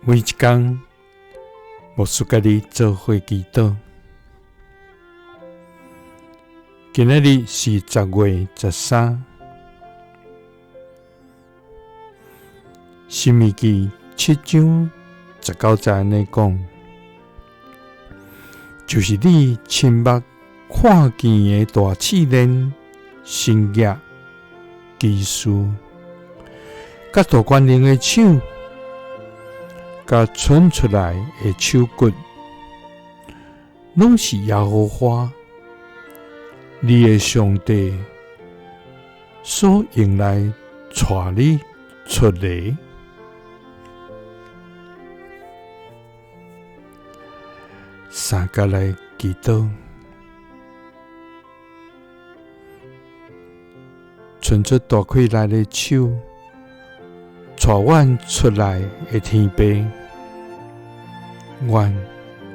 每一天，牧师甲你做伙祈祷。今仔日是10月13，申命記7章19節安尼講，就是你親目看見的大試煉、神蹟、奇事，甲大權能的手，甲伸出來的手骨，攏是耶和華你的上帝所用來帶你出來。三甲來祈禱，伸出大氣來的手，帶阮出來的天父，阮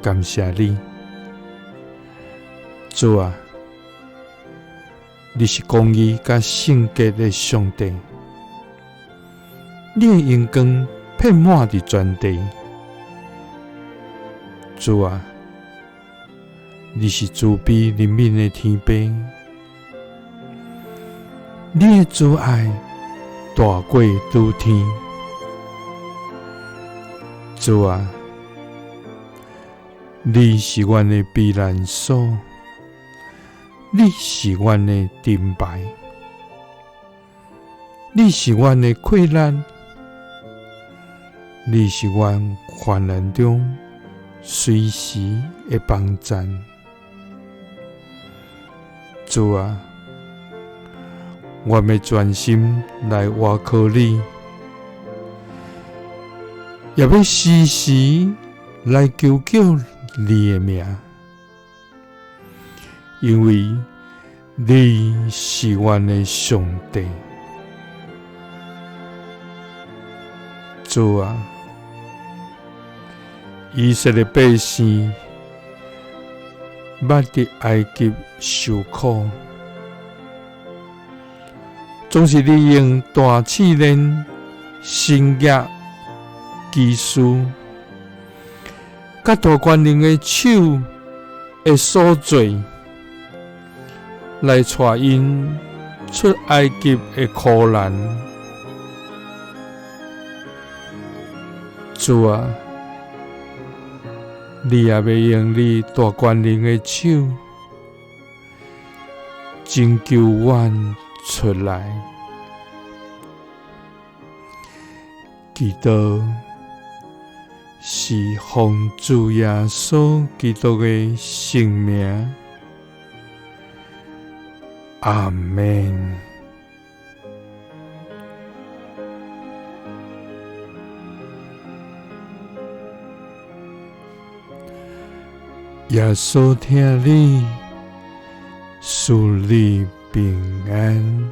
感謝你，主啊！你是公義甲聖潔的上帝，你的榮光遍滿佇全地。主啊，你是慈悲憐憫的天父，你的慈愛大過諸天。主啊，你是阮的避難所。你是阮的盾牌，你是阮的困難，你是阮患難中隨時的幫站。主啊，我要專心來倚靠你，也要時時來求救你的名。因為你是阮的上帝，主啊！以色列百姓捌佇埃及受苦，總是你用大試煉、神蹟、奇事，甲大權能的手的所做，來帶因出埃及的苦難。主啊，你也要用你大權能的手，拯救阮出來。祈禱是奉主耶穌基督的聖名。阿們。耶穌聽你，賜你平安。